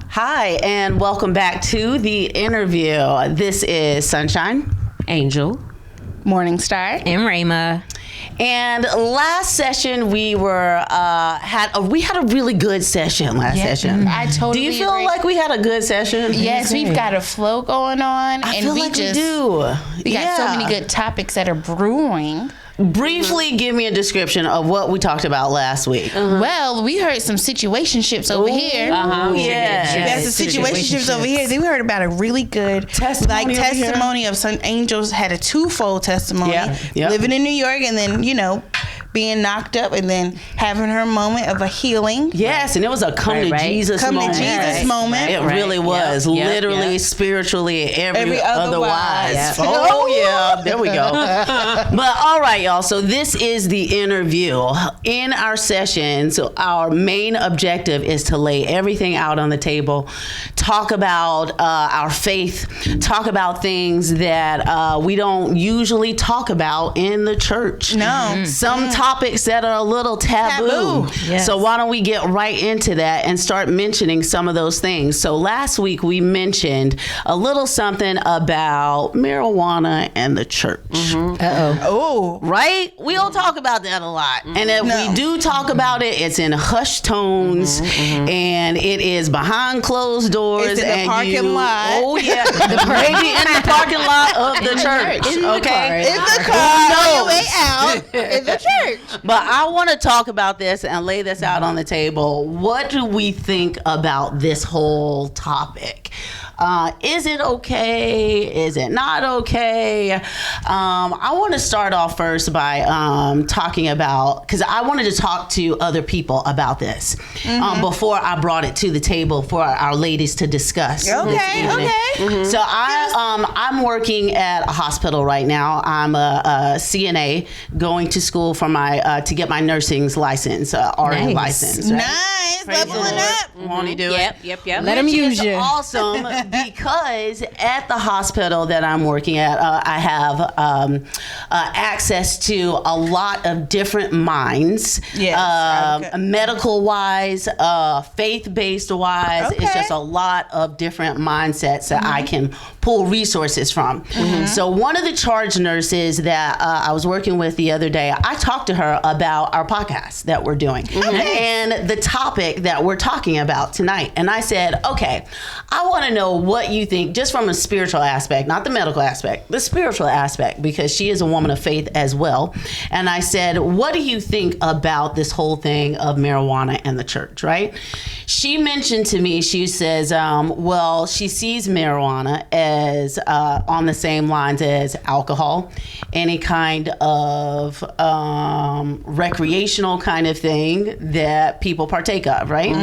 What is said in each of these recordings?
Hi, and welcome back to the interview. This is Sonshine, Angel, Morningstar, and Rhema. And last session we had a really good session last session. I totally Do you feel agree. like we had a good session? Yes, we've got a flow going on, I and feel we like just we do. we got so many good topics that are brewing. Briefly give me a description of what we talked about last week. Well, we heard some situationships over here. Yeah. We got some situationships over here. Then we heard about a really good testimony of some angels had a twofold testimony. Yep. Living in New York and then, being knocked up and then having her moment of a healing. Yes, and it was a come to Jesus moment. It really was. Literally, spiritually, every otherwise. Yep. Oh, yeah. There we go. But all right, y'all. So this is the interview. In our sessions, our main objective is to lay everything out on the table, talk about our faith, talk about things that we don't usually talk about in the church. No. Some topics that are a little taboo. Yes. So why don't we get right into that and start mentioning some of those things. So last week we mentioned a little something about marijuana and the church. Oh. Right? We don't talk about that a lot. And if we do talk about it, it's in hushed tones and it is behind closed doors. It's in the parking lot. Oh, yeah. Maybe in the parking lot of the church. In the car. In the car on your way out in the church. But I want to talk about this and lay this out on the table. What do we think about this whole topic? Is it okay? Is it not okay? I want to start off first by talking about, because I wanted to talk to other people about this before I brought it to the table for our ladies to discuss. Okay. So I'm working at a hospital right now. I'm a CNA going to school for my to get my nursing license, RN license. Right? Nice. Praise the Leveling Lord. up. Won't he do it? Yep. Let them use you. Awesome, because at the hospital that I'm working at, I have access to a lot of different minds. Yes. Medical wise, faith based wise. It's just a lot of different mindsets that I can pull resources from. So one of the charge nurses that I was working with the other day, I talked to her about our podcast that we're doing and the topic that we're talking about tonight. And I said, okay, I want to know what you think, just from a spiritual aspect, not the medical aspect, the spiritual aspect, because she is a woman of faith as well. And I said, what do you think about this whole thing of marijuana and the church, right? She mentioned to me, she says, well, she sees marijuana as on the same lines as alcohol, any kind of recreational kind of thing that people partake of, right?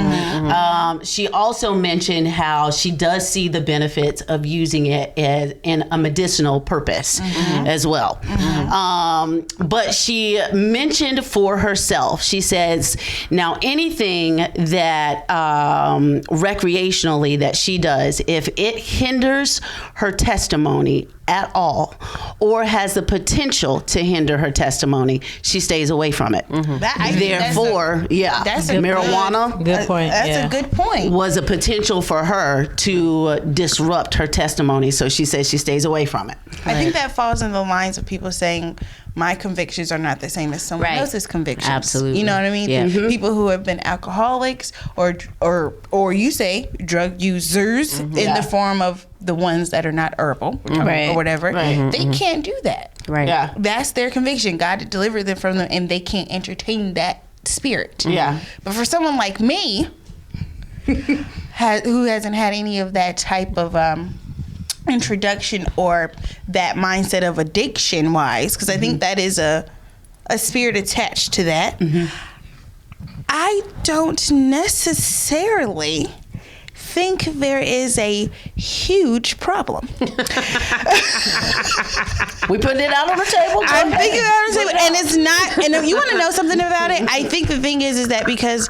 She also mentioned how she does see the benefits of using it as in a medicinal purpose as well. But she mentioned for herself, she says, now anything that recreationally that she does, if it hinders her testimony at all or has the potential to hinder her testimony, she stays away from it. Therefore, that's a marijuana Good point. That's a good point. was a potential for her to disrupt her testimony, so she says she stays away from it. I think that falls in the lines of people saying my convictions are not the same as someone else's convictions. Absolutely. You know what I mean? Yeah. People who have been alcoholics or you say drug users in the form of the ones that are not herbal or whatever, they can't do that. Right. Yeah. That's their conviction. God delivered them from them, and they can't entertain that spirit. Yeah. But for someone like me, who hasn't had any of that type of introduction or that mindset of addiction wise, because I think that is a spirit attached to that, I don't necessarily think there is a huge problem. We putting it out on the table. I'm thinking about it, and it's not. And if you want to know something about it, I think the thing is that because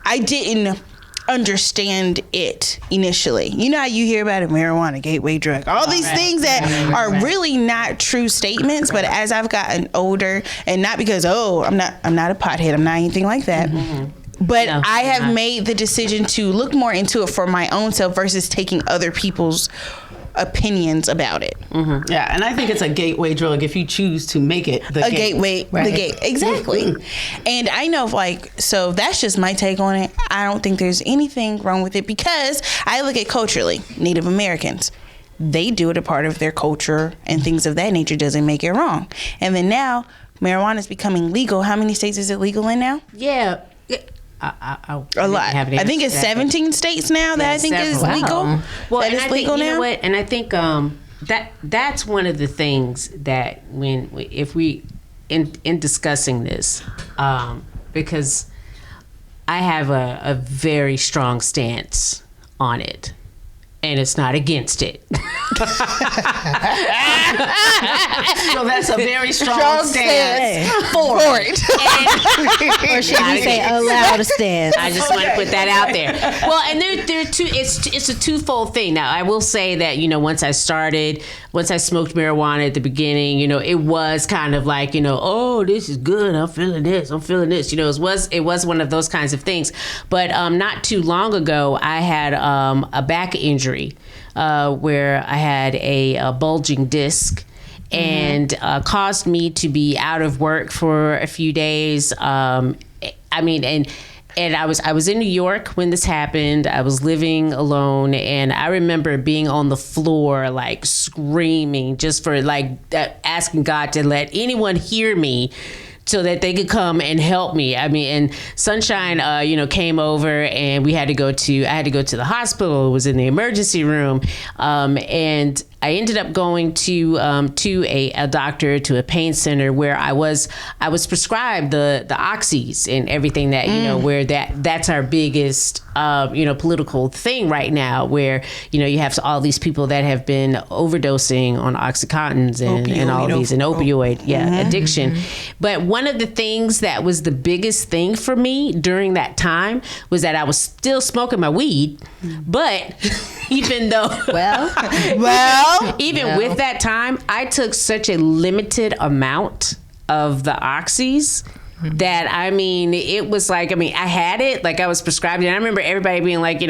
I didn't understand it initially. You know how you hear about a marijuana gateway drug, all these things that are really not true statements. But as I've gotten older, and not because I'm not a pothead, I'm not anything like that. But I have made the decision to look more into it for my own self versus taking other people's opinions about it. Mm-hmm. Yeah, and I think it's a gateway drug if you choose to make it the gateway. Right. The gate, exactly. Mm-hmm. And I know, so that's just my take on it. I don't think there's anything wrong with it because I look at culturally, Native Americans, they do it a part of their culture and things of that nature doesn't make it wrong. And then now marijuana is becoming legal. How many states is it legal in now? Yeah. A lot. I think it's 17 states now that I think is legal. Well, and I think, you know what? And I think that's one of the things that if we in discussing this, because I have a very strong stance on it. And it's not against it. So that's a very strong stance for it. Or should we say allow the stance? I just want to put that out there. Well, and there two. It's a twofold thing. Now, I will say that once I smoked marijuana at the beginning, it was kind of like oh, this is good. I'm feeling this. It was one of those kinds of things. But not too long ago, I had a back injury. Where I had a bulging disc and caused me to be out of work for a few days. And I was in New York when this happened. I was living alone, and I remember being on the floor, like screaming, just for asking God to let anyone hear me, so that they could come and help me. And Sonshine, came over, and I had to go to the hospital. It was in the emergency room, and I ended up going to a doctor, to a pain center, where I was prescribed the oxys and everything that where that's our biggest political thing right now, where you have all these people that have been overdosing on Oxycontins and all of these and opioid addiction. But one of the things that was the biggest thing for me during that time was that I was still smoking my weed, but even though with that time, I took such a limited amount of the oxys that it was like, I had it, like I was prescribed it. And I remember everybody being like, one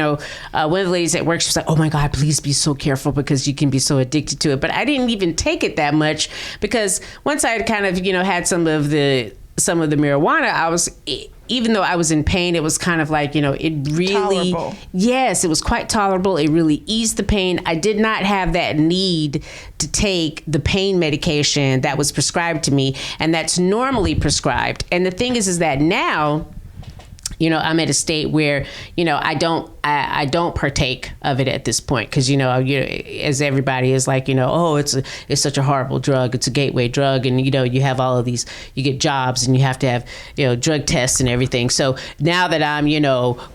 of the ladies at work, she was like, oh my God, please be so careful because you can be so addicted to it. But I didn't even take it that much because once I had kind of, had some of the marijuana, even though I was in pain, it was kind of like, it really, tolerable. Yes, it was quite tolerable. It really eased the pain. I did not have that need to take the pain medication that was prescribed to me, and that's normally prescribed. And the thing is that now, I'm at a state where, I don't partake of it at this point because, as everybody is like, oh, it's such a horrible drug. It's a gateway drug. And, you have all of these, you get jobs and you have to have, drug tests and everything. So now that I'm,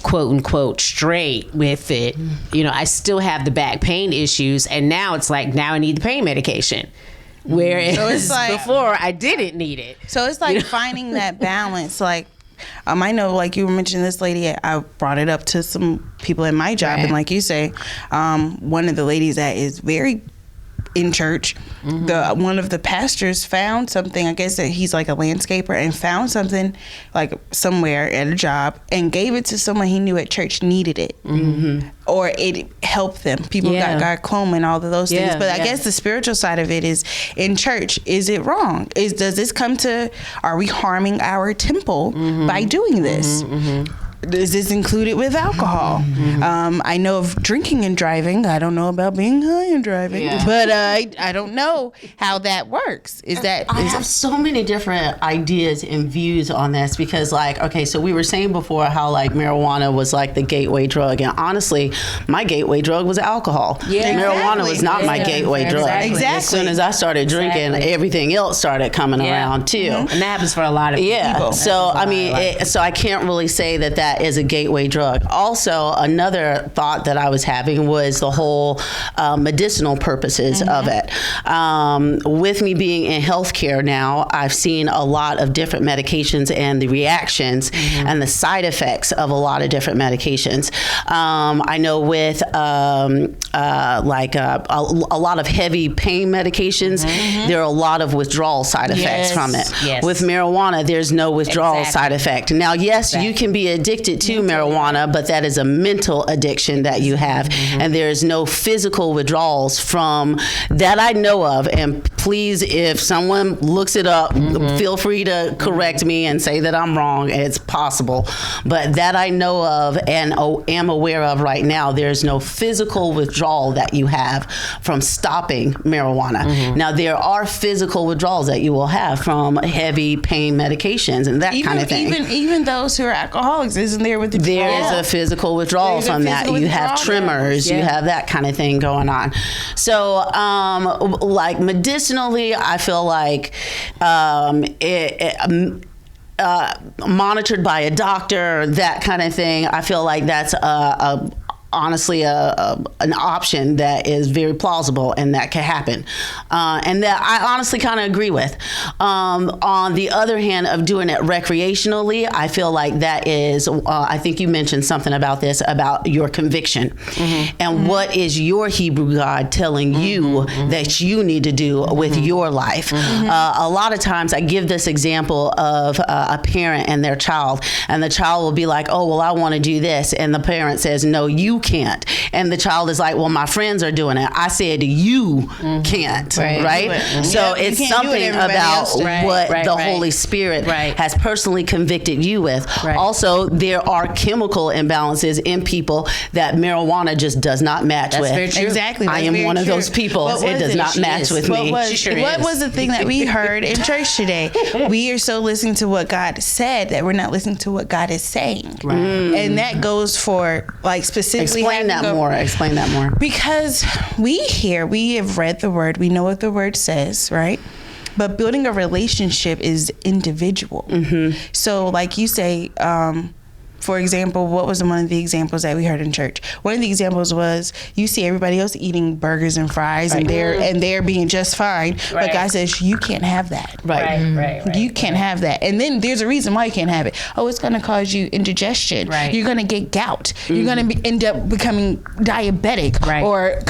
quote unquote, straight with it, I still have the back pain issues. And now it's like, now I need the pain medication. Whereas before I didn't need it. So it's like finding that balance, like, I know, like you were mentioning this lady, I brought it up to some people in my job, and like you say, one of the ladies that is very in church, one of the pastors found something, I guess that he's like a landscaper, and found something like somewhere at a job and gave it to someone he knew at church needed it. Or it helped them. People got glaucoma and all of those things. But I guess the spiritual side of it is, in church, is it wrong? Does this are we harming our temple by doing this? Is this included with alcohol? I know of drinking and driving. I don't know about being high and driving, but I don't know how that works. I have so many different ideas and views on this because, so we were saying before how marijuana was like the gateway drug, and honestly, my gateway drug was alcohol. Marijuana was not my gateway drug. Exactly. As soon as I started drinking, everything else started coming around too, and that happens for a lot of people. So so I can't really say that is a gateway drug. Also, another thought that I was having was the whole medicinal purposes of it. With me being in healthcare now, I've seen a lot of different medications and the reactions and the side effects of a lot of different medications. I know with a lot of heavy pain medications, there are a lot of withdrawal side effects from it. With marijuana, there's no withdrawal side effect. Now, yes, you can be addicted addicted to marijuana, but that is a mental addiction that you have. And there is no physical withdrawals from that I know of. And please, if someone looks it up, feel free to correct me and say that I'm wrong. It's possible. But that I know of and am aware of right now, there's no physical withdrawal that you have from stopping marijuana. Now, there are physical withdrawals that you will have from heavy pain medications and that kind of thing. Even those who are alcoholics, isn't there with the there is a physical withdrawal from that. You have tremors, you have that kind of thing going on. So, like medicinally, I feel like monitored by a doctor, that kind of thing. I feel like that's honestly an option that is very plausible and that can happen, and that I honestly kind of agree with. On the other hand, of doing it recreationally, I feel like that is I think you mentioned something about this, about your conviction and what is your Hebrew God telling you that you need to do with your life. A lot of times I give this example of a parent and their child, and the child will be like, oh, well, I want to do this, and the parent says, no, you can't. And the child is like, well, my friends are doing it. I said, you can't, right? So it's something about what the Holy Spirit has personally convicted you with. Also, there are chemical imbalances in people that marijuana just does not match with. Very true. Exactly. I am one of those people. It does not match with me. What was the thing that we heard in church today? We are so listening to what God said that we're not listening to what God is saying. And that goes for like specifically. Explain that more. Because we have read the word, we know what the word says, right? But building a relationship is individual. So like you say, for example, what was one of the examples that we heard in church? One of the examples was you see everybody else eating burgers and fries and they're being just fine. But God says you can't have that. You can't have that. And then there's a reason why you can't have it. Oh, it's going to cause you indigestion. You're going to get gout. You're going to end up becoming diabetic or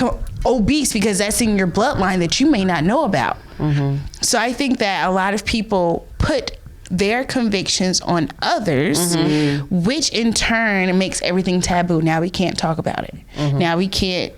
obese because that's in your bloodline that you may not know about. So I think that a lot of people put their convictions on others, which in turn makes everything taboo. Now we can't talk about it. Now we can't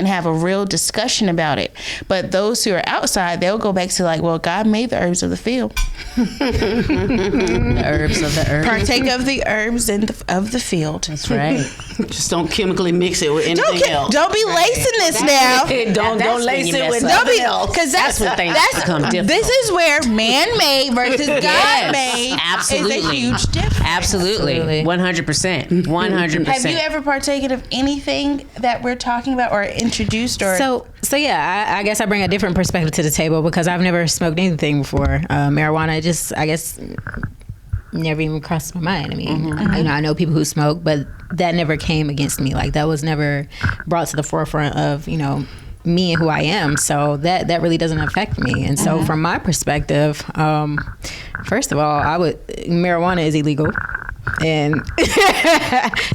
have a real discussion about it. But those who are outside, they'll go back to like, well, God made the herbs of the field. The herbs of the earth. Partake of the herbs of the field. That's right. Just don't chemically mix it with anything else. Don't be lacing this now. Don't lace it with nothing else. Because that's when things become difficult. This is where man-made versus God-made is a huge difference. Absolutely. 100%. 100%. Have you ever partaken of anything that we're talking about or introduced? Or So yeah, I guess I bring a different perspective to the table because I've never smoked anything before. Marijuana just, I guess, never even crossed my mind. I mean, I know people who smoke, but that never came against me. Like that was never brought to the forefront of, me and who I am. So that really doesn't affect me. And so from my perspective, first of all, marijuana is illegal. And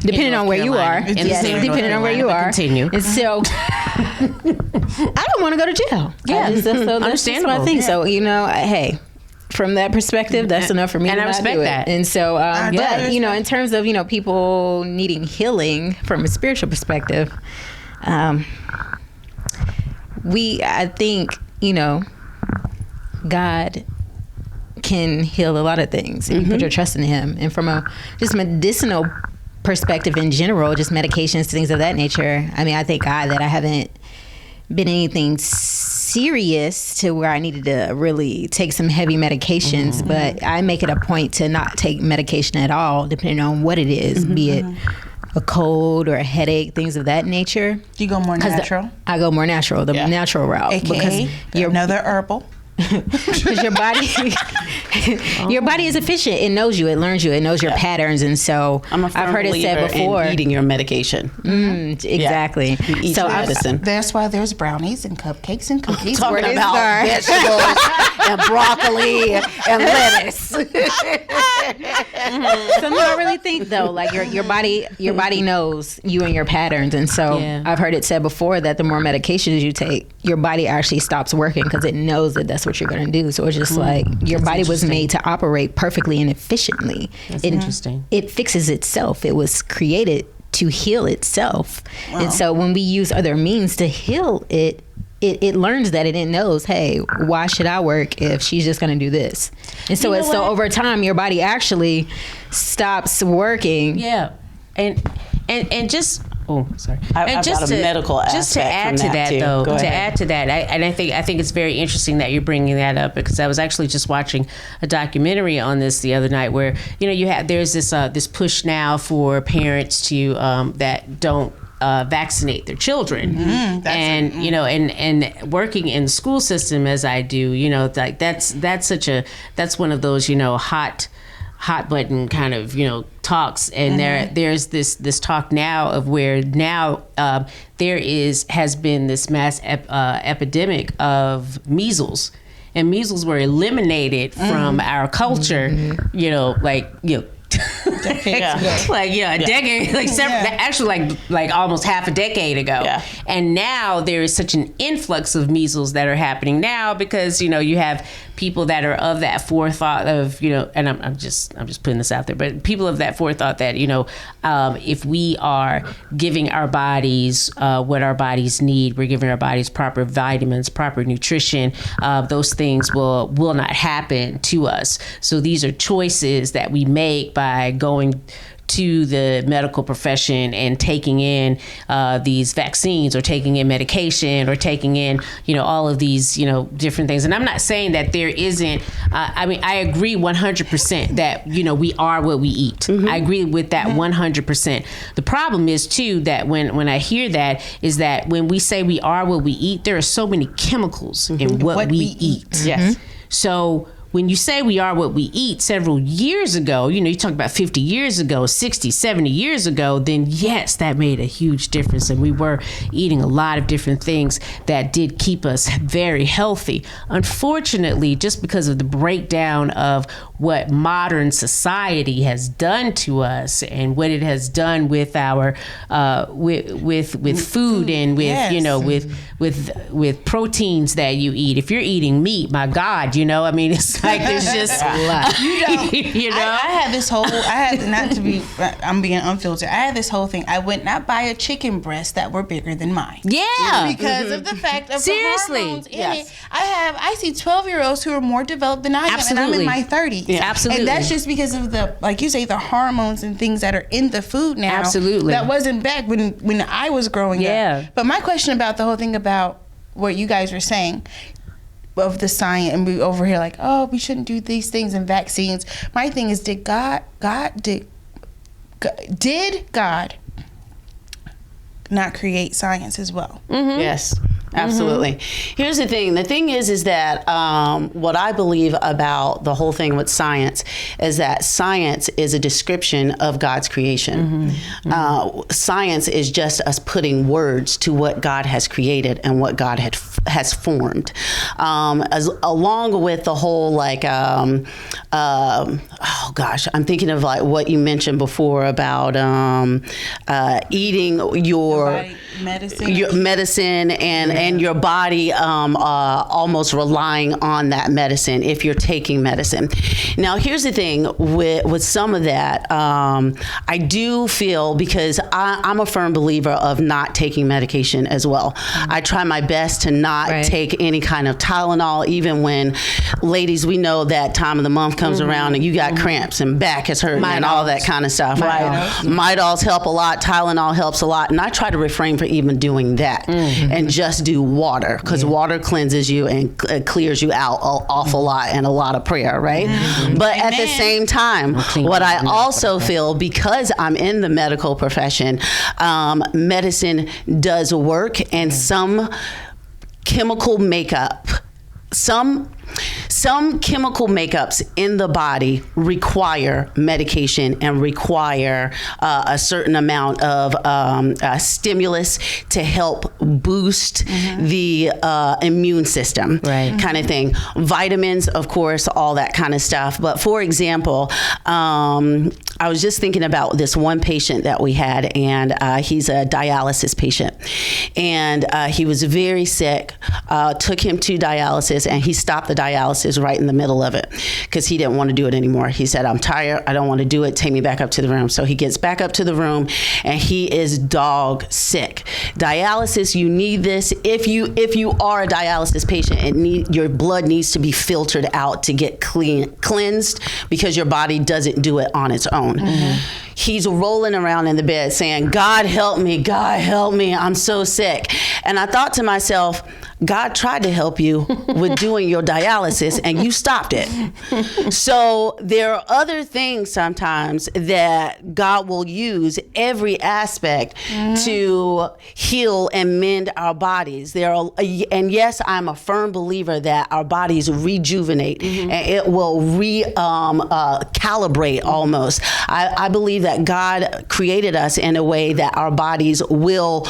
depending on where you are, depending on where you are, continue. And so I don't want to go to jail. That's understandable. what I think. So hey, from that perspective, that's enough for me. And to I respect do it. that. And so, but in terms of people needing healing from a spiritual perspective, I think God can heal a lot of things if you put your trust in him. And from a just medicinal perspective in general, just medications, things of that nature, I mean, I thank God that I haven't been anything serious to where I needed to really take some heavy medications, but I make it a point to not take medication at all, depending on what it is, be it a cold or a headache, things of that nature. Do you go more natural? I go more natural, the natural route. AKA another herbal. Because your body is efficient. It knows you. It learns you. It knows your patterns. And so I've heard it said before, eating your medication. Exactly. You eat your medicine. That's why there's brownies and cupcakes and cookies. Talking about vegetables and broccoli and lettuce. So no, I really think though, like your body knows you and your patterns, and so I've heard it said before that the more medications you take, your body actually stops working because it knows that that's what you're going to do. So it's just like your body was made to operate perfectly and efficiently. That's interesting. It fixes itself. It was created to heal itself, and so when we use other means to heal it. It learns that, and it knows, hey, why should I work if she's just going to do this? And so so over time, your body actually stops working. Yeah, and just sorry. I've got a medical aspect just to add to that, though. To add to that, I think it's very interesting that you're bringing that up, because I was actually just watching a documentary on this the other night, where there's this push now for parents to that don't vaccinate their children, and working in the school system as I do, like that's one of those hot button kind of talks, and there's this talk now of where now there has been this mass epidemic of measles, and measles were eliminated from our culture, a decade, actually like almost half a decade ago. Yeah. And now there is such an influx of measles that are happening now because, you have people that are of that forethought of, and I'm just putting this out there, but people of that forethought that, if we are giving our bodies what our bodies need, we're giving our bodies proper vitamins, proper nutrition, those things will not happen to us. So these are choices that we make by going to the medical profession and taking in these vaccines, or taking in medication, or taking in, all of these, different things. And I'm not saying that there isn't, I agree 100% that, we are what we eat. Mm-hmm. I agree with that 100%. The problem is too, that when I hear that, is that when we say we are what we eat, there are so many chemicals in what we eat. Mm-hmm. Yes. So when you say we are what we eat several years ago, you talk about 50 years ago, 60, 70 years ago, then yes, that made a huge difference. And we were eating a lot of different things that did keep us very healthy. Unfortunately, just because of the breakdown of what modern society has done to us and what it has done with our with food and with with proteins that you eat. If you're eating meat, my God, it's like there's just I had this whole I'm being unfiltered. I had this whole thing. I would not buy a chicken breast that were bigger than mine. Yeah. Because of the fact of seriously. the hormones in it. I see 12-year-olds who are more developed than I am, and I'm in my 30s. Yeah. Absolutely. And that's just because of the, like you say, the hormones and things that are in the food now. Absolutely. That wasn't back when I was growing up. But my question about the whole thing about what you guys were saying of the science, and we over here like, oh, we shouldn't do these things and vaccines. My thing is, did God not create science as well? Mm-hmm. Yes. Absolutely. Here's the thing. The thing is that what I believe about the whole thing with science is that science is a description of God's creation. Science is just us putting words to what God has created and what God has formed. Along with the whole I'm thinking of like what you mentioned before about eating your medicine and your body almost relying on that medicine if you're taking medicine. Now, here's the thing with some of that, I do feel, because I'm a firm believer of not taking medication as well. I try my best to not take any kind of Tylenol, even when, ladies, we know that time of the month comes around and you got cramps and back is hurting and all that kind of stuff. Midols help a lot. Tylenol helps a lot. And I try to refrain from even doing that and just do water, because water cleanses you and clears you out an awful lot, and a lot of prayer, right? But at the same time, what I also feel, because I'm in the medical profession, medicine does work, and some chemical makeup, some some chemical makeups in the body require medication and require a certain amount of stimulus to help boost the immune system, kind of thing. Vitamins, of course, all that kind of stuff. But for example, I was just thinking about this one patient that we had, and he's a dialysis patient, and he was very sick. Took him to dialysis, and he stopped the dialysis right in the middle of it because he didn't want to do it anymore. He said, "I'm tired. I don't want to do it. Take me back up to the room." So he gets back up to the room, and he is dog sick. Dialysis, you need this. If you are a dialysis patient, your blood needs to be filtered out to get cleansed because your body doesn't do it on its own. He's rolling around in the bed saying, "God help me, God help me, I'm so sick." And I thought to myself, God tried to help you with doing your dialysis and you stopped it. So there are other things sometimes that God will use every aspect to heal and mend our bodies. And yes, I'm a firm believer that our bodies rejuvenate and it will calibrate almost. I believe that God created us in a way that our bodies will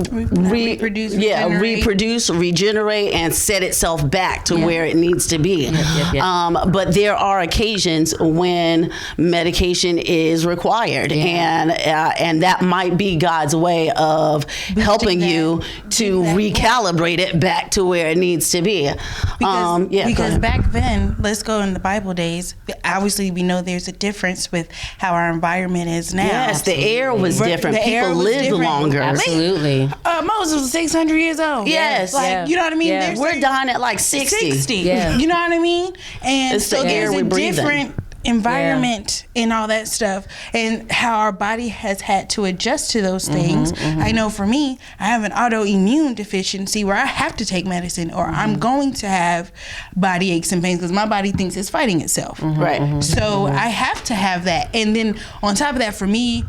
reproduce, regenerate, and set itself back to where it needs to be. But there are occasions when medication is required, and that might be God's way of helping you to recalibrate it back to where it needs to be. Because back then, let's go in the Bible days, obviously we know there's a difference with how our environment is now. Yes, the air was different. People lived longer. Absolutely. Moses was 600 years old. Yes. You know what I mean? Yeah. We're dying at like 60. Yeah. You know what I mean? And it's so the air there's a breathing. different environment and all that stuff, and how our body has had to adjust to those things. I know for me, I have an autoimmune deficiency where I have to take medicine or I'm going to have body aches and pains because my body thinks it's fighting itself. Right. So I have to have that. And then on top of that, for me,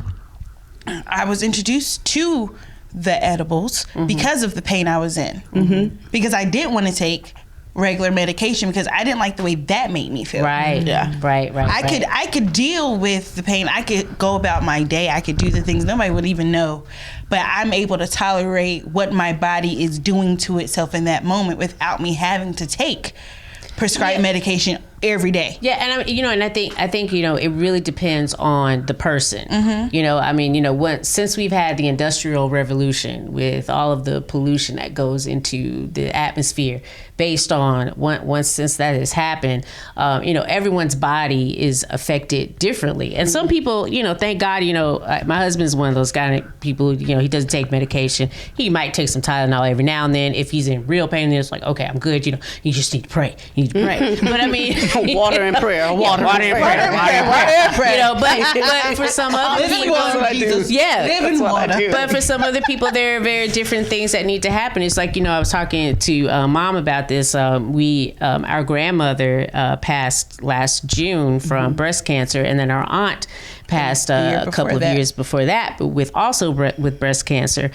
I was introduced to the edibles because of the pain I was in. Because I didn't want to take regular medication because I didn't like the way that made me feel. Right. Yeah. Right. I could deal with the pain. I could go about my day. I could do the things nobody would even know. But I'm able to tolerate what my body is doing to itself in that moment without me having to take prescribed medication every day. Yeah, and I think it really depends on the person. Since we've had the Industrial Revolution with all of the pollution that goes into the atmosphere, based on since that has happened, everyone's body is affected differently. And some people, thank God, my husband's one of those kind of people. He doesn't take medication. He might take some Tylenol every now and then if he's in real pain. Then it's like, okay, I'm good. You just need to pray. You need to pray. But I mean. Water and prayer. Water and prayer. But for some other people, But for some other people, there are very different things that need to happen. It's like, I was talking to Mom about this. Our grandmother passed last June from breast cancer, and then our aunt passed a couple of years before that, but with breast cancer.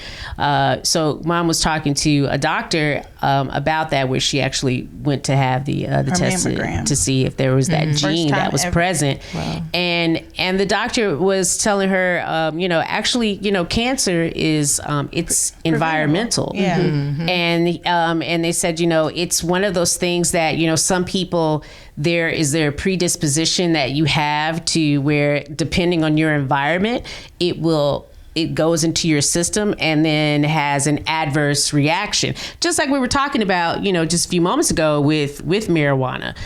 So Mom was talking to a doctor about that, where she actually went to have the test to see if there was that gene that was present. Wow. And the doctor was telling her, actually, cancer is it's environmental. Yeah. And they said, it's one of those things that, some people, there is a predisposition that you have to where, depending on your environment, it goes into your system and then has an adverse reaction. Just like we were talking about, just a few moments ago with marijuana.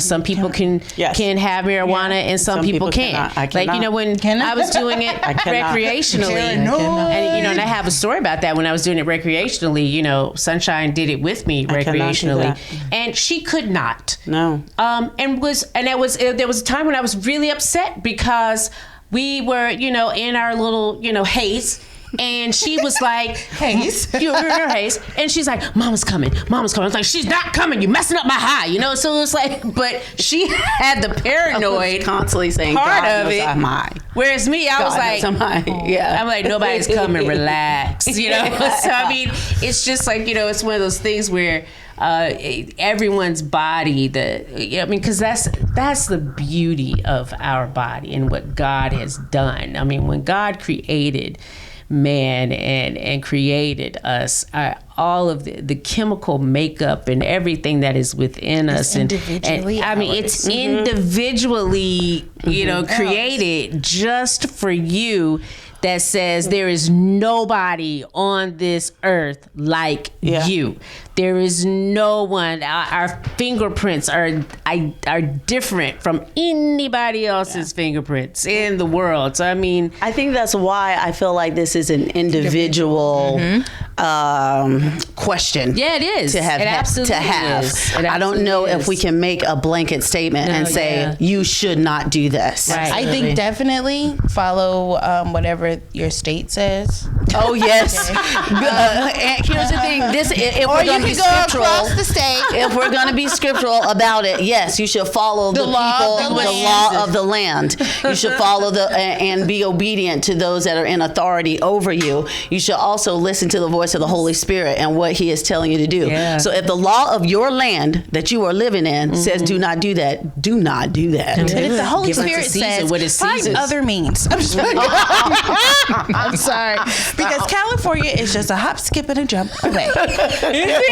Some people can have marijuana and some people can't. I cannot. When I was doing it recreationally, and I have a story about that. When I was doing it recreationally, Sonshine did it with me recreationally, and she could not. No. There was a time when I was really upset because we were, in our little, haze, And she was like, Hayes. You're Hayes. And she's like, Mama's coming. I was like, she's not coming. You're messing up my high, you know? So it was like, but she had the paranoid constantly saying, part God of knows it. I'm high. Whereas me, I was God like, knows I'm high. Yeah. I'm like, nobody's coming, relax, you know? So, I mean, it's just like, you know, it's one of those things where everyone's body, because that's the beauty of our body and what God has done. I mean, when God created man and created us, all of the chemical makeup and everything that is within us, individually I mean, it's individually, you know, created just for you. That says there is nobody on this earth like you. There is no one. Our fingerprints are different from anybody else's fingerprints in the world. So I mean, I think that's why I feel like this is an individual question. Yeah, it is. To have. It absolutely is. I don't absolutely know is. if we can make a blanket statement and say you should not do this. Right. I think definitely follow whatever your state says. Oh yes. And here's the thing: if we're going to be scriptural, across the state. if we're going to be scriptural about it, yes, you should follow the law people, of the the land. law of the land. You should follow and be obedient to those that are in authority over you. You should also listen to the voice of the Holy Spirit and what He is telling you to do. Yeah. So if the law of your land that you are living in says do not do that, do not do that. But if the Holy Give us a Spirit season says, what it find seasons. other means. I'm sorry. I'm sorry. Because California is just a hop, skip, and a jump away.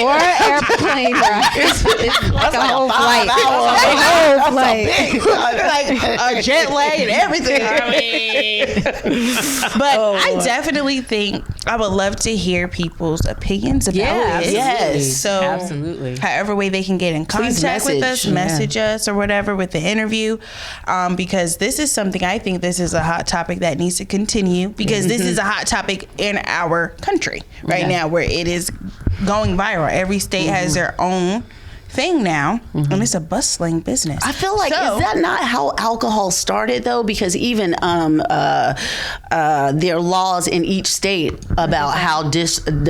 Or an airplane ride. It's like a whole flight. A whole flight. Like a jet lag and everything. But I definitely think I would love to hear people's opinions about it. Yes. So Absolutely. however way they can get in contact with us, message us or whatever with the interview, because this is something I think this is a hot topic that needs to continue, because this is a hot topic in our country right now where it is going viral. Every state has their own thing now, and it's a bustling business. I feel like, is that not how alcohol started though? Because even there are laws in each state about how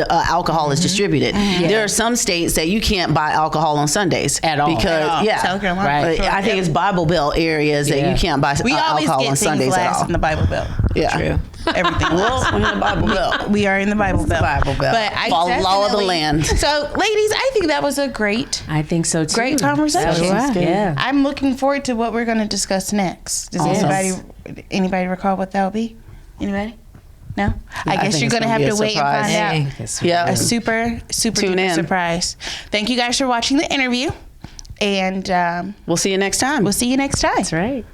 alcohol is distributed. There are some states that you can't buy alcohol on Sundays At all. because South Carolina. Right. I think it's Bible Belt areas that you can't buy We always alcohol get on things Sundays at last all. in the Bible Belt. Yeah. True. Everything Well, we're in the Bible Belt. we are in the Bible Belt. Bible Belt. But I Follow the law of the definitely- land. So, ladies, I think that was a great I think so too. Great conversation. Yeah. I'm looking forward to what we're going to discuss next. Does anybody recall what that will be? Anybody? No? I guess think you're it's going to gonna have be to a wait and surprise. find out. Yeah. A super Tune duper in. surprise. Thank you guys for watching the interview. And We'll see you next time. we'll see you next time. That's right.